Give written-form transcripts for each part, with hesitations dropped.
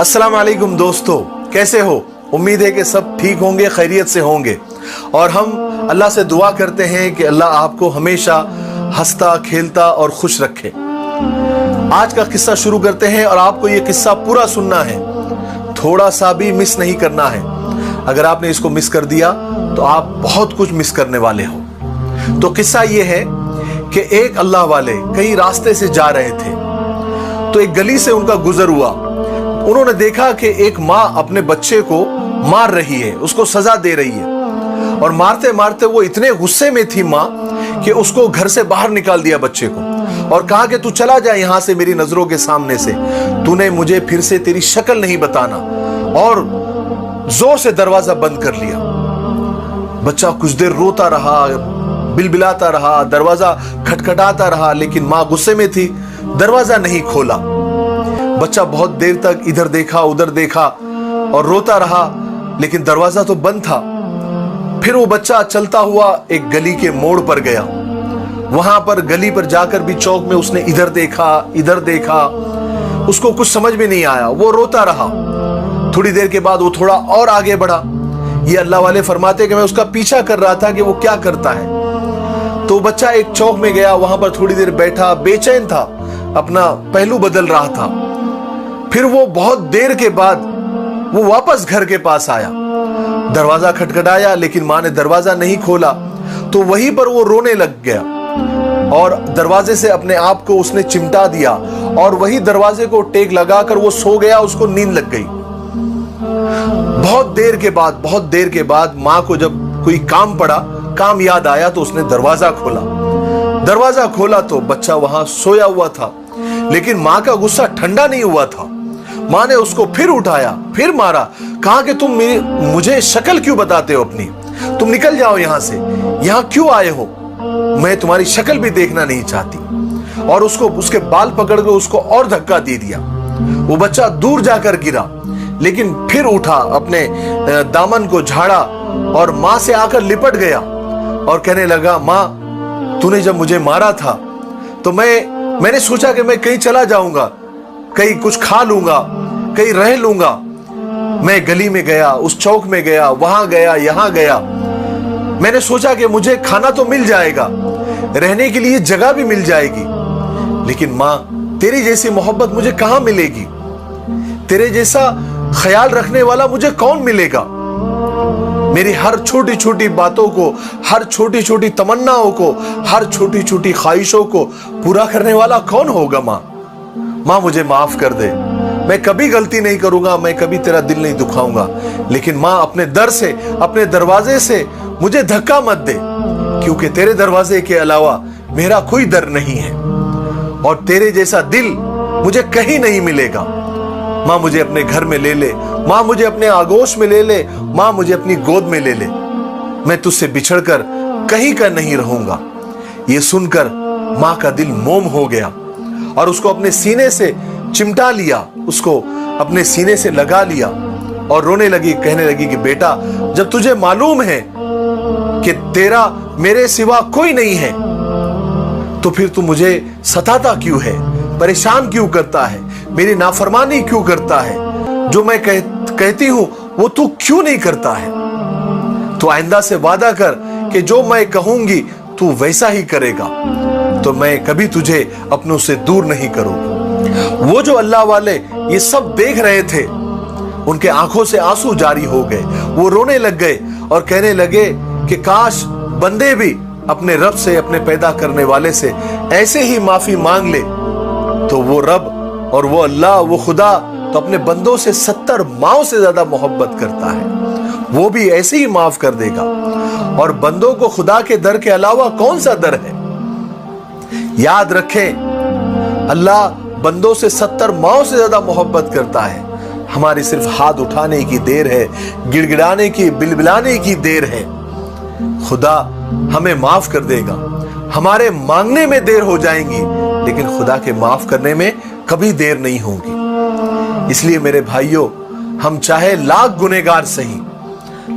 अस्सलाम वालेकुम दोस्तों, कैसे हो? उम्मीद है कि सब ठीक होंगे, खैरियत से होंगे। और हम अल्लाह से दुआ करते हैं कि अल्लाह आपको हमेशा हंसता खेलता और खुश रखे। आज का किस्सा शुरू करते हैं और आपको ये किस्सा पूरा सुनना है, थोड़ा सा भी मिस नहीं करना है। अगर आपने इसको मिस कर दिया तो आप बहुत कुछ मिस करने वाले हो। तो किस्सा ये है कि एक अल्लाह वाले कहीं रास्ते से जा रहे थे, तो एक गली से उनका गुजर हुआ। उन्होंने देखा कि एक माँ अपने बच्चे को मार रही है, उसको सजा दे रही है। और मारते मारते वो इतने गुस्से में थी माँ कि उसको घर से बाहर निकाल दिया बच्चे को, और कहा कि तू चला जा यहां से, मेरी नजरों के सामने से, तूने मुझे फिर से तेरी शक्ल नहीं बताना। और जोर से दरवाजा बंद कर लिया। बच्चा कुछ देर रोता रहा, बिलबिलाता रहा, दरवाजा खटखटाता रहा, लेकिन माँ गुस्से में थी, दरवाजा नहीं खोला। बच्चा बहुत देर तक इधर देखा उधर देखा और रोता रहा, लेकिन दरवाजा तो बंद था। फिर वो बच्चा चलता हुआ एक गली के मोड़ पर गया। वहां पर गली पर जाकर भी चौक में उसने इधर देखा, उसको कुछ समझ में नहीं आया, वो रोता रहा। थोड़ी देर के बाद वो थोड़ा और आगे बढ़ा। ये अल्लाह वाले फरमाते कि मैं उसका पीछा कर रहा था कि वो क्या करता है। तो बच्चा एक चौक में गया, वहां पर थोड़ी देर बैठा, बेचैन था, अपना पहलू बदल रहा था। फिर वो बहुत देर के बाद वो वापस घर के पास आया। दरवाजा खटखटाया, लेकिन माँ ने दरवाजा नहीं खोला। तो वहीं पर वो रोने लग गया और दरवाजे से अपने आप को उसने चिमटा दिया और वही दरवाजे को टेक लगाकर वो सो गया। उसको नींद लग गई। बहुत देर के बाद माँ को जब कोई काम याद आया तो उसने दरवाजा खोला तो बच्चा वहां सोया हुआ था। लेकिन माँ का गुस्सा ठंडा नहीं हुआ था। माँ ने उसको फिर उठाया, फिर मारा, कहा कि तुम मुझे शक्ल क्यों बताते हो अपनी? तुम निकल जाओ यहां से, यहां क्यों आए हो? मैं तुम्हारी शक्ल भी देखना नहीं चाहती। और उसके बाल पकड़ के उसको और धक्का दे दिया। वो बच्चा दूर जाकर गिरा, लेकिन फिर उठा, अपने दामन को झाड़ा और माँ से आकर लिपट गया और कहने लगा, माँ तूने जब मुझे मारा था तो मैंने सोचा कि मैं कहीं चला जाऊंगा, कहीं कुछ खा लूंगा, कहीं रह लूंगा। मैं गली में गया, उस चौक में गया, वहां गया, यहां गया। मैंने सोचा कि मुझे खाना तो मिल जाएगा, रहने के लिए जगह भी मिल जाएगी। लेकिन माँ, तेरी जैसी मोहब्बत मुझे कहां मिलेगी? तेरे जैसा ख्याल रखने वाला मुझे कौन मिलेगा? मेरी हर छोटी छोटी बातों को, हर छोटी छोटी तमन्नाओं को, हर छोटी छोटी ख्वाहिशों को पूरा करने वाला कौन होगा? माँ मुझे माफ कर दे, मैं कभी गलती नहीं करूंगा, मैं कभी तेरा दिल नहीं दुखाऊंगा। लेकिन माँ, अपने दर से, अपने दरवाजे से मुझे धक्का मत दे, क्योंकि तेरे दरवाजे के अलावा मेरा कोई दर नहीं है और तेरे जैसा दिल मुझे कहीं नहीं मिलेगा। माँ मुझे अपने घर में ले ले, माँ मुझे अपने आगोश में ले ले, माँ मुझे अपनी गोद में ले ले। मैं तुझसे बिछड़कर कहीं का नहीं रहूंगा। ये सुनकर माँ का दिल मोम हो गया और उसको अपने सीने से चिमटा लिया, उसको अपने सीने से लगा लिया और रोने लगी, कहने लगी कि बेटा, जब तुझे मालूम है कि तेरा मेरे सिवा कोई नहीं है, तो फिर तू मुझे सताता क्यों है, परेशान क्यों करता है, मेरी नाफरमानी क्यों करता है? जो मैं कहती हूं वो तू क्यों नहीं करता है? तो आइंदा से वादा कर कि जो मैं कहूंगी तू वैसा ही करेगा, तो मैं कभी तुझे अपनों से दूर नहीं करूंगा। वो जो अल्लाह वाले ये सब देख रहे थे, उनके आंखों से आंसू जारी हो गए। वो रोने लग गए और कहने लगे कि काश बंदे भी अपने रब से, अपने पैदा करने वाले से ऐसे ही माफी मांग ले, तो वो रब और वो अल्लाह, वो खुदा तो अपने बंदों से 70 माओं से ज्यादा मोहब्बत करता है, वो भी ऐसे ही माफ कर देगा। और बंदों को खुदा के दर के अलावा कौन सा दर है? याद रखें, अल्लाह बंदों से 70 माओं से ज्यादा मोहब्बत करता है। हमारी सिर्फ हाथ उठाने की देर है, गिड़गिड़ाने की, बिलबिलाने की देर है। खुदा हमें माफ कर देगा। हमारे मांगने में देर हो जाएंगी, लेकिन खुदा के माफ करने में कभी देर नहीं होगी। इसलिए मेरे भाइयों, हम चाहे लाख गुनहगार सही,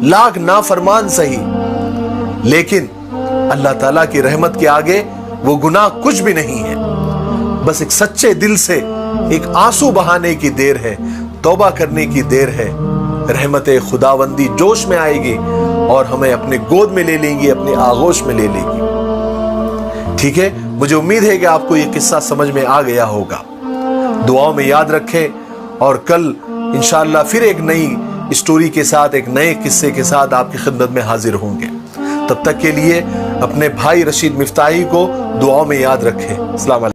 लाख नाफरमान सही, लेकिन अल्लाह ताला की रहमत के आगे वो गुनाह कुछ भी नहीं है। बस एक सच्चे दिल से एक आंसू बहाने की देर है, तौबा करने की देर है, रहमत खुदावंदी जोश में आएगी और हमें अपने गोद में ले लेंगी, अपने आगोश में ले लेंगी। ठीक है, मुझे उम्मीद है कि आपको ये किस्सा समझ में आ गया होगा। दुआओं में याद रखें और कल इंशाअल्लाह फिर एक नई स्टोरी के साथ, एक नए किस्से के साथ आपकी खिदमत में हाजिर होंगे। तब तक के लिए अपने भाई रशीद मिफ्ताही को दुआओं में याद रखें। अस्सलाम वालेकुम।